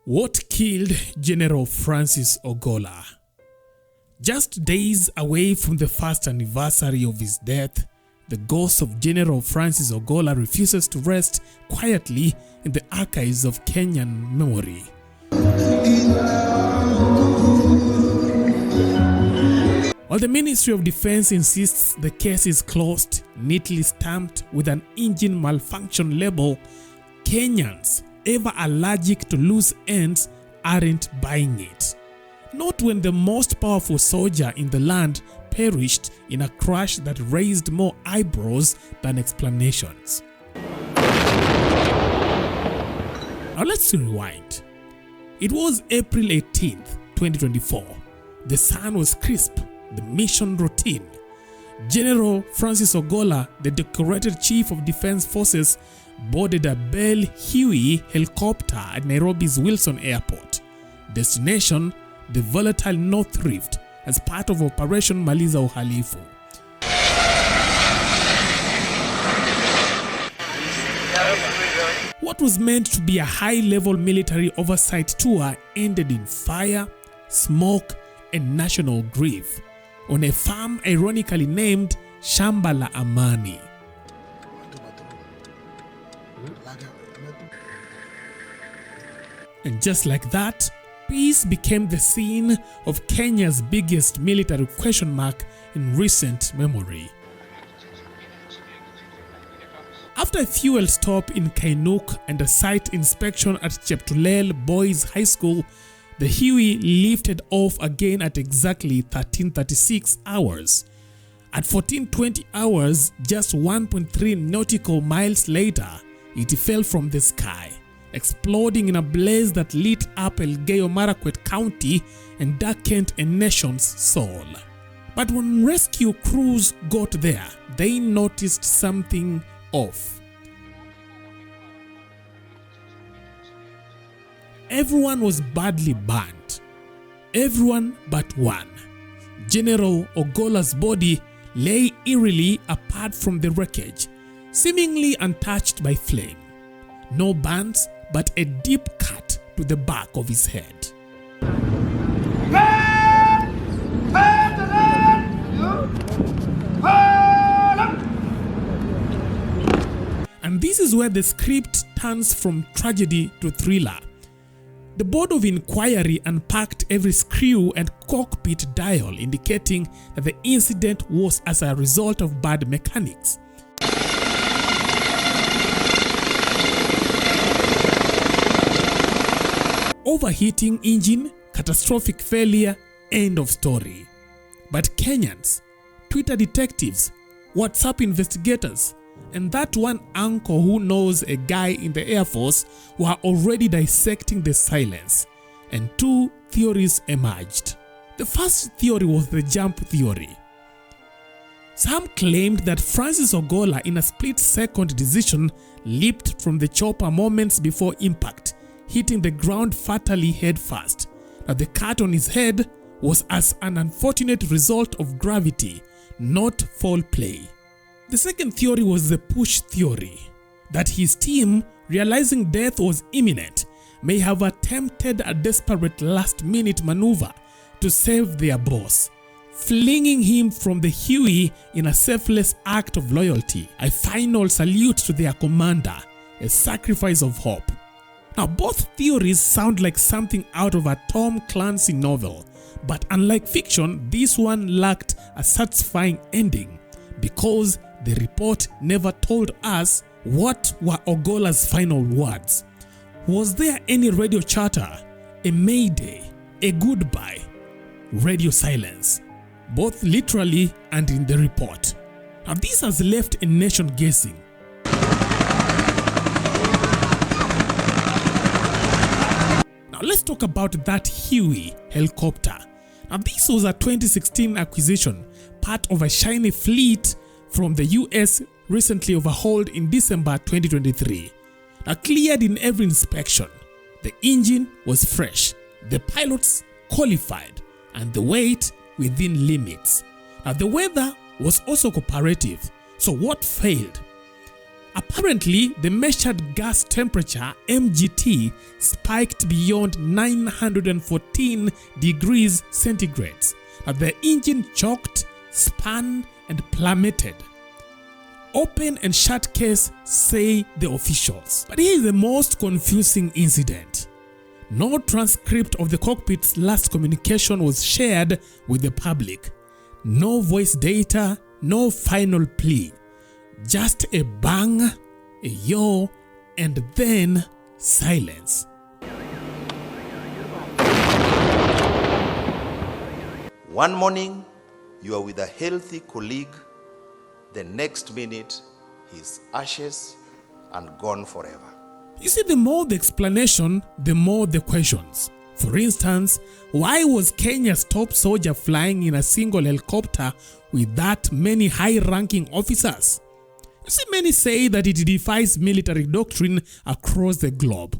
What killed General Francis Ogolla? Just days away from the first anniversary of his death, the ghost of General Francis Ogolla refuses to rest quietly in the archives of Kenyan memory. While the Ministry of Defense insists the case is closed, neatly stamped with an engine malfunction label, Kenyans, ever allergic to loose ends, aren't buying it. Not when the most powerful soldier in the land perished in a crash that raised more eyebrows than explanations. Now let's rewind. It was April 18th, 2024. The sun was crisp, the mission routine. General Francis Ogolla, the decorated chief of defense forces, boarded a Bell Huey helicopter at Nairobi's Wilson Airport. Destination, the volatile North Rift, as part of Operation Maliza Uhalifu. What was meant to be a high-level military oversight tour ended in fire, smoke, and national grief on a farm ironically named Shamba la Amani. And just like that, peace became the scene of Kenya's biggest military question mark in recent memory. After a fuel stop in Kainuk and a site inspection at Cheptulel Boys High School, the Huey lifted off again at exactly 13:36 hours. At 14:20 hours, just 1.3 nautical miles later, it fell from the sky, exploding in a blaze that lit up Elgeyo-Marakwet County and darkened a nation's soul. But when rescue crews got there, they noticed something off. Everyone was badly burned. Everyone but one. General Ogolla's body lay eerily apart from the wreckage, seemingly untouched by flame. No burns, but a deep cut to the back of his head. And this is where the script turns from tragedy to thriller. The Board of Inquiry unpacked every screw and cockpit dial, indicating that the incident was as a result of bad mechanics. Overheating engine, catastrophic failure, end of story. But Kenyans, Twitter detectives, WhatsApp investigators, and that one uncle who knows a guy in the Air Force were already dissecting the silence, and two theories emerged. The first theory was the jump theory. Some claimed that Francis Ogolla, in a split-second decision, leaped from the chopper moments before impact, hitting the ground fatally headfirst. That the cut on his head was as an unfortunate result of gravity, not foul play. The second theory was the push theory, that his team, realizing death was imminent, may have attempted a desperate last-minute maneuver to save their boss, flinging him from the Huey in a selfless act of loyalty, a final salute to their commander, a sacrifice of hope. Now, both theories sound like something out of a Tom Clancy novel, but unlike fiction, this one lacked a satisfying ending because the report never told us what were Ogolla's final words. Was there any radio chatter, a mayday, a goodbye? Radio silence, both literally and in the report. Now this has left a nation guessing. Now let's talk about that Huey helicopter. Now this was a 2016 acquisition, part of a shiny fleet from the US recently overhauled in December 2023. Now cleared in every inspection. The engine was fresh, the pilots qualified, and the weight within limits. Now the weather was also cooperative. So what failed? Apparently, the measured gas temperature, MGT, spiked beyond 914 degrees centigrade. The engine choked, spun, and plummeted. Open and shut case, say the officials. But here is the most confusing incident. No transcript of the cockpit's last communication was shared with the public. No voice data, no final plea. Just a bang, a yaw, and then silence. One morning, you are with a healthy colleague. The next minute, he's ashes and gone forever. You see, the more the explanation, the more the questions. For instance, why was Kenya's top soldier flying in a single helicopter with that many high-ranking officers? You see, many say that it defies military doctrine across the globe.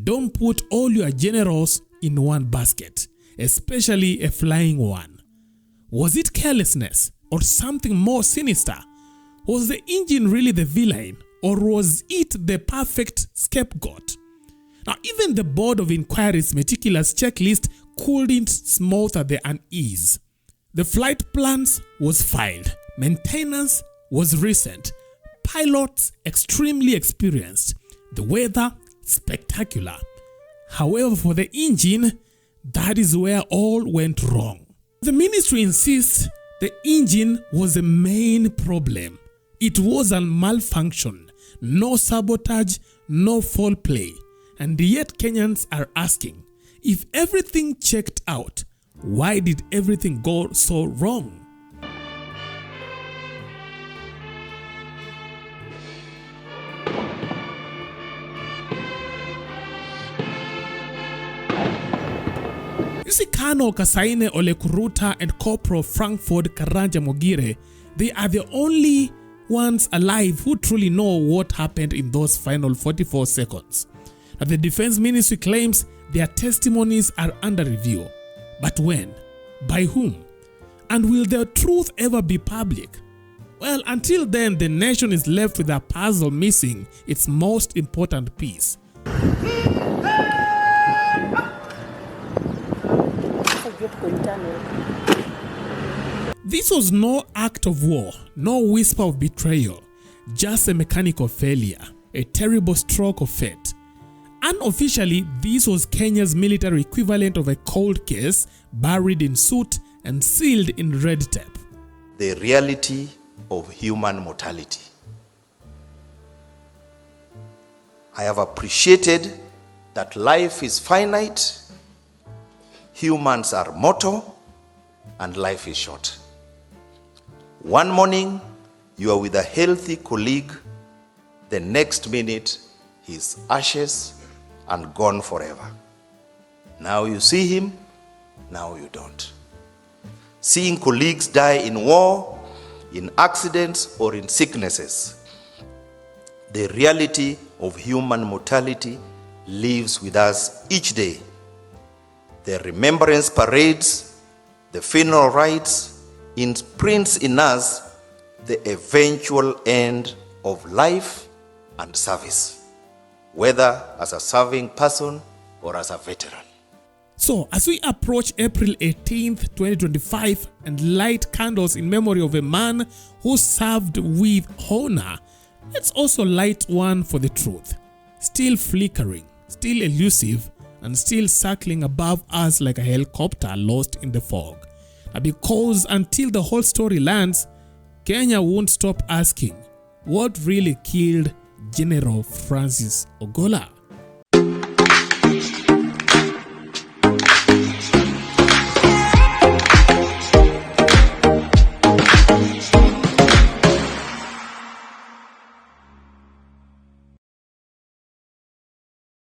Don't put all your generals in one basket, especially a flying one. Was it carelessness or something more sinister? Was the engine really the villain, or was it the perfect scapegoat? Now, even the Board of Inquiry's meticulous checklist couldn't smother the unease. The flight plans was filed, maintenance was recent, pilots extremely experienced, the weather spectacular. However, for the engine, that is where all went wrong. The ministry insists the engine was the main problem. It was a malfunction, no sabotage, no foul play. And yet Kenyans are asking, if everything checked out, why did everything go so wrong? You see, Colonel Kasaine Olekuruta and Corporal Frankfurt Karanja Mogire, they are the only ones alive who truly know what happened in those final 44 seconds. Now, the Defense Ministry claims their testimonies are under review. But when? By whom? And will the truth ever be public? Well, until then, the nation is left with a puzzle missing its most important piece. This was no act of war, no whisper of betrayal, just a mechanical failure, a terrible stroke of fate. Unofficially, this was Kenya's military equivalent of a cold case buried in soot and sealed in red tape. The reality of human mortality. I have appreciated that life is finite, humans are mortal, and life is short. One morning, you are with a healthy colleague. The next minute, he's ashes and gone forever. Now you see him, now you don't. Seeing colleagues die in war, in accidents, or in sicknesses. The reality of human mortality lives with us each day. The remembrance parades, the funeral rites, imprints in us the eventual end of life and service, whether as a serving person or as a veteran. So, as we approach April 18th, 2025 and light candles in memory of a man who served with honor, let's also light one for the truth. Still flickering, still elusive, and still circling above us like a helicopter lost in the fog. Because until the whole story lands, Kenya won't stop asking, what really killed General Francis Ogolla?